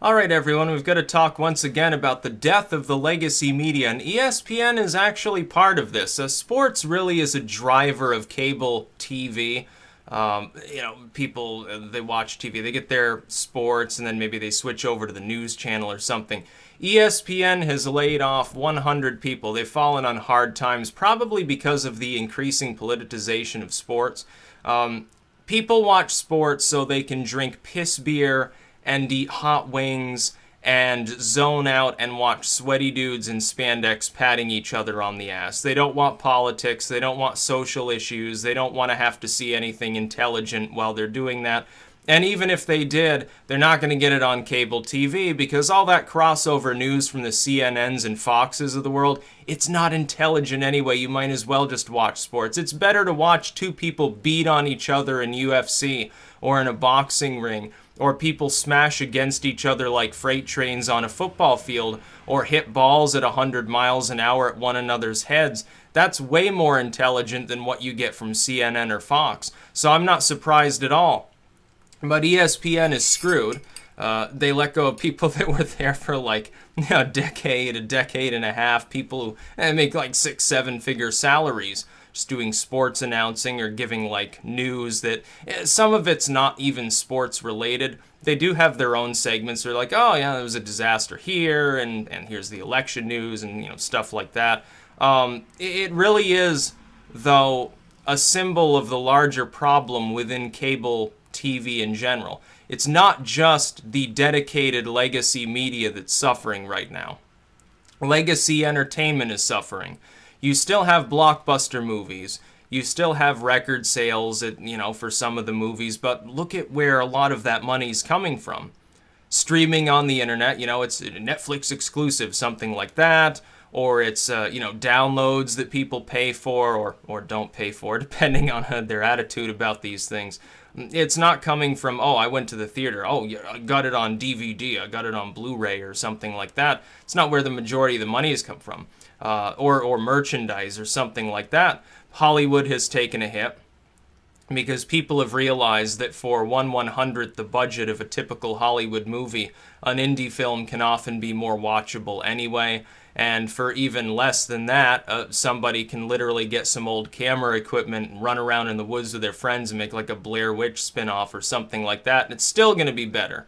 Alright everyone, we've got to talk once again about the death of the legacy media, and ESPN is actually part of this. Sports really is a driver of cable TV. People, they watch TV, they get their sports, and then maybe they switch over to the news channel or something. ESPN has laid off 100 people. They've fallen on hard times, probably because of the increasing politicization of sports. People watch sports so they can drink piss beer and eat hot wings and zone out and watch sweaty dudes in spandex patting each other on the ass. They don't want politics, they don't want social issues, they don't want to have to see anything intelligent while they're doing that. And even if they did, they're not going to get it on cable TV because all that crossover news from the CNNs and Foxes of the world, it's not intelligent anyway. You might as well just watch sports. It's better to watch two people beat on each other in UFC or in a boxing ring, or people smash against each other like freight trains on a football field, or hit balls at 100 miles an hour at one another's heads. That's way more intelligent than what you get from CNN or Fox. So I'm not surprised at all. But ESPN is screwed. They let go of people that were there for like a decade and a half, people who make like 6-7 figure salaries just doing sports announcing or giving like news that some of it's not even sports related. They do have their own segments. They're like, oh yeah, there was a disaster here, and here's the election news, and stuff like that. It really is, though, a symbol of the larger problem within cable TV in general. It's not just the dedicated legacy media that's suffering right now. Legacy entertainment is suffering. You still have blockbuster movies. You still have record sales for some of the movies, but look at where a lot of that money's coming from. Streaming on the internet, it's Netflix exclusive, something like that, or it's downloads that people pay for or don't pay for, depending on their attitude about these things. It's not coming from, oh, I went to the theater, oh, yeah, I got it on DVD, I got it on Blu-ray or something like that. It's not where the majority of the money has come from, or merchandise or something like that. Hollywood has taken a hit because people have realized that for 1/100th the budget of a typical Hollywood movie, an indie film can often be more watchable anyway. And for even less than that, somebody can literally get some old camera equipment and run around in the woods with their friends and make like a Blair Witch spin-off or something like that, and it's still going to be better.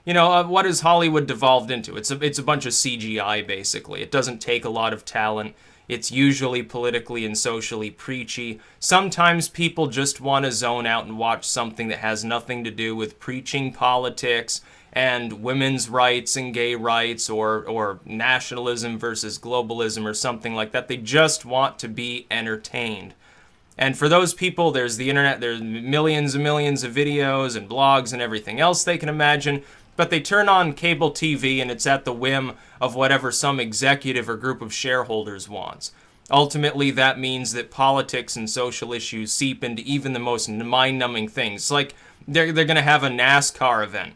What has Hollywood devolved into? It's a bunch of CGI, basically. It doesn't take a lot of talent. It's usually politically and socially preachy. Sometimes people just want to zone out and watch something that has nothing to do with preaching politics and women's rights and gay rights or nationalism versus globalism or something like that. They just want to be entertained. And for those people, there's the internet, there's millions and millions of videos and blogs and everything else they can imagine, but they turn on cable TV and it's at the whim of whatever some executive or group of shareholders wants. Ultimately, that means that politics and social issues seep into even the most mind-numbing things. Like, they're going to have a NASCAR event.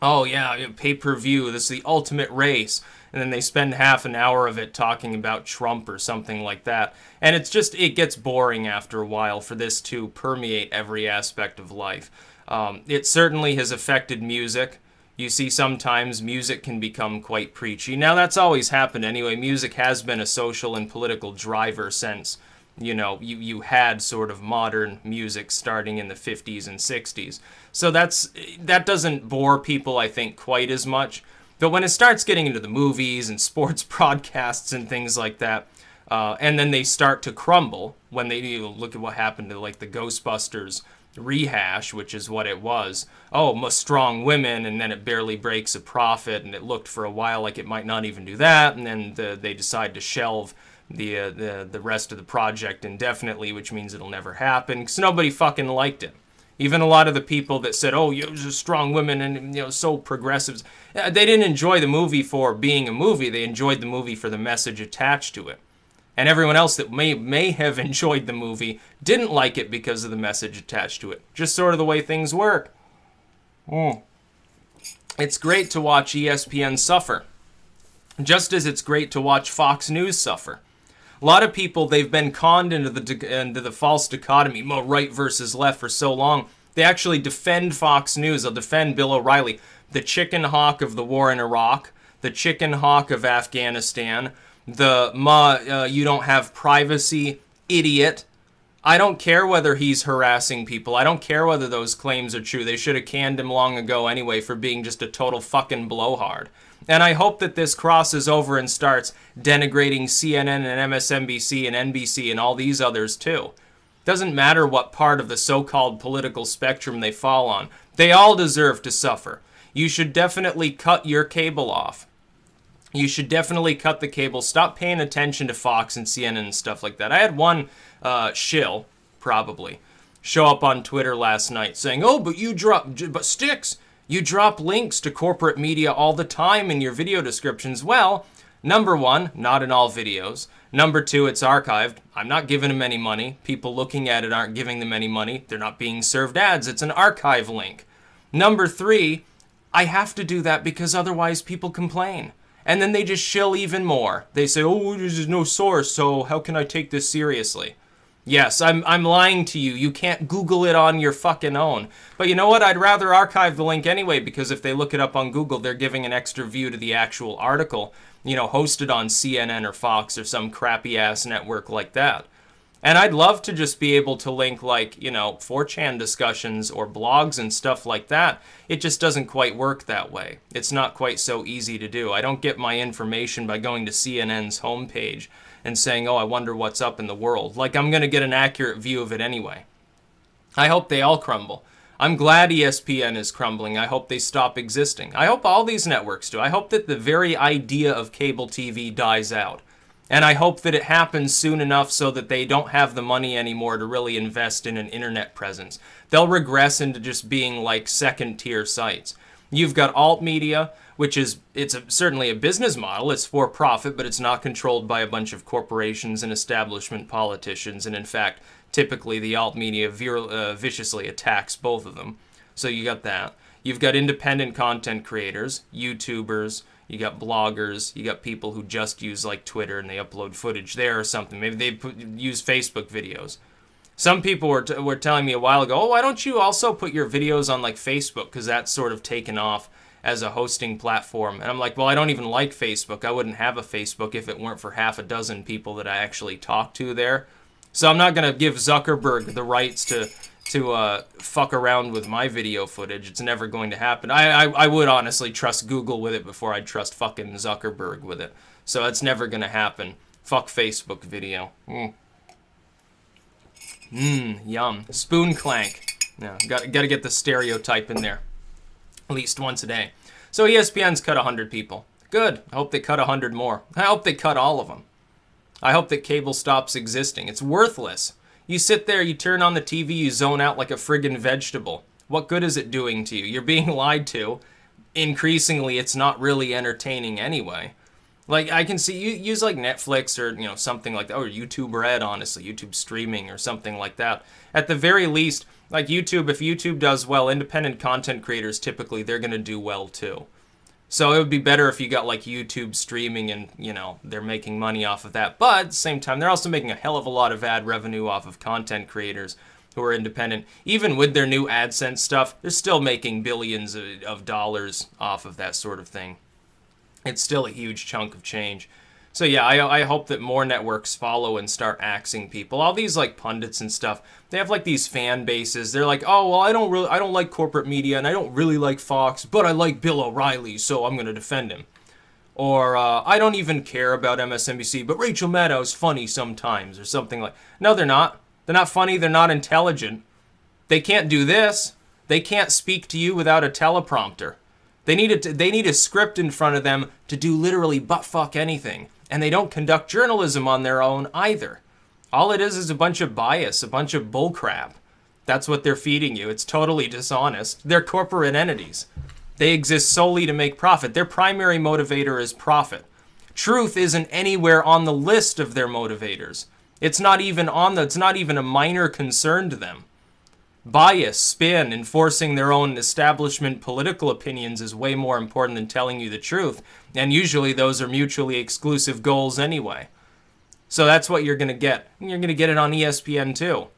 Oh yeah, pay-per-view, this is the ultimate race. And then they spend half an hour of it talking about Trump or something like that. And it gets boring after a while for this to permeate every aspect of life. It certainly has affected music. You see sometimes music can become quite preachy. Now that's always happened anyway. Music has been a social and political driver since, you had sort of modern music starting in the 50s and 60s. So that doesn't bore people, I think, quite as much. But when it starts getting into the movies and sports broadcasts and things like that, and then they start to crumble, when they look at what happened to like the Ghostbusters rehash, which is what it was. Oh, strong women, and then it barely breaks a profit, and it looked for a while like it might not even do that, and then they decide to shelve the rest of the project indefinitely, which means it'll never happen, because nobody fucking liked it. Even a lot of the people that said, oh, you're strong women and, so progressives, they didn't enjoy the movie for being a movie. They enjoyed the movie for the message attached to it. And everyone else that may have enjoyed the movie didn't like it because of the message attached to it. Just sort of the way things work. It's great to watch ESPN suffer, just as it's great to watch Fox News suffer. A lot of people, they've been conned into the false dichotomy, right versus left, for so long. They actually defend Fox News. They'll defend Bill O'Reilly, the chicken hawk of the war in Iraq, the chicken hawk of Afghanistan, the you don't have privacy idiot. I don't care whether he's harassing people. I don't care whether those claims are true. They should have canned him long ago anyway for being just a total fucking blowhard. And I hope that this crosses over and starts denigrating CNN and MSNBC and NBC and all these others too. Doesn't matter what part of the so-called political spectrum they fall on. They all deserve to suffer. You should definitely cut your cable off. You should definitely cut the cable. Stop paying attention to Fox and CNN and stuff like that. I had one shill, probably, show up on Twitter last night saying, oh, but Sticks, you drop links to corporate media all the time in your video descriptions. Well, number one, not in all videos. Number two, it's archived. I'm not giving them any money. People looking at it aren't giving them any money. They're not being served ads. It's an archive link. Number three, I have to do that because otherwise people complain. And then they just shill even more. They say, oh, there's no source, so how can I take this seriously? Yes, I'm lying to you. You can't Google it on your fucking own. But you know what? I'd rather archive the link anyway, because if they look it up on Google, they're giving an extra view to the actual article, you know, hosted on CNN or Fox or some crappy-ass network like that. And I'd love to just be able to link, like, you know, 4chan discussions or blogs and stuff like that. It just doesn't quite work that way. It's not quite so easy to do. I don't get my information by going to CNN's homepage and saying, oh, I wonder what's up in the world. Like, I'm going to get an accurate view of it anyway. I hope they all crumble. I'm glad ESPN is crumbling. I hope they stop existing. I hope all these networks do. I hope that the very idea of cable TV dies out. And I hope that it happens soon enough so that they don't have the money anymore to really invest in an internet presence. They'll regress into just being like second-tier sites. You've got alt media, which is, certainly a business model. It's for profit, but it's not controlled by a bunch of corporations and establishment politicians. And in fact, typically the alt media viciously attacks both of them. So you got that. You've got independent content creators, YouTubers, you got bloggers, you got people who just use like Twitter and they upload footage there or something. Maybe they use Facebook videos. Some people were telling me a while ago, oh, why don't you also put your videos on like Facebook, because that's sort of taken off as a hosting platform. And I'm like, well, I don't even like Facebook. I wouldn't have a Facebook if it weren't for half a dozen people that I actually talk to there. So I'm not going to give Zuckerberg the rights to fuck around with my video footage. It's never going to happen. I would honestly trust Google with it before I'd trust fucking Zuckerberg with it. So that's never going to happen. Fuck Facebook video. Yum. Spoon clank. Yeah, gotta get the stereotype in there. At least once a day. So ESPN's cut 100 people. Good. I hope they cut 100 more. I hope they cut all of them. I hope that cable stops existing. It's worthless. You sit there, you turn on the TV, you zone out like a friggin' vegetable. What good is it doing to you? You're being lied to. Increasingly, it's not really entertaining anyway. Like, I can see, you use like Netflix or, you know, something like that, or YouTube Red, honestly, YouTube streaming or something like that. At the very least, like YouTube, if YouTube does well, independent content creators, typically, they're gonna do well too. So it would be better if you got like YouTube streaming and, you know, they're making money off of that. But at the same time, they're also making a hell of a lot of ad revenue off of content creators who are independent. Even with their new AdSense stuff, they're still making billions of dollars off of that sort of thing. It's still a huge chunk of change. So yeah, I hope that more networks follow and start axing people. All these like pundits and stuff, they have like these fan bases. They're like, oh well, I don't like corporate media and I don't really like Fox, but I like Bill O'Reilly, so I'm gonna defend him. Or I don't even care about MSNBC, but Rachel Maddow's funny sometimes, or something like. No, they're not. They're not funny. They're not intelligent. They can't do this. They can't speak to you without a teleprompter. They need a script in front of them to do literally butt-fuck anything. And they don't conduct journalism on their own either. All it is a bunch of bias, a bunch of bullcrap. That's what they're feeding you. It's totally dishonest. They're corporate entities. They exist solely to make profit. Their primary motivator is profit. Truth isn't anywhere on the list of their motivators. It's not even a minor concern to them. Bias, spin, enforcing their own establishment political opinions is way more important than telling you the truth. And usually those are mutually exclusive goals anyway. So that's what you're going to get. And you're going to get it on ESPN too.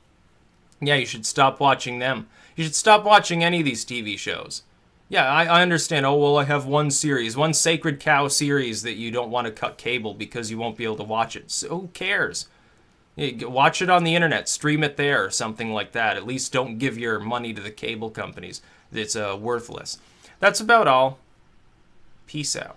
Yeah, you should stop watching them. You should stop watching any of these TV shows. Yeah, I understand. Oh, well, I have one series, one sacred cow series that you don't want to cut cable because you won't be able to watch it. So who cares? Watch it on the internet, stream it there, or something like that. At least don't give your money to the cable companies. It's worthless. That's about all. Peace out.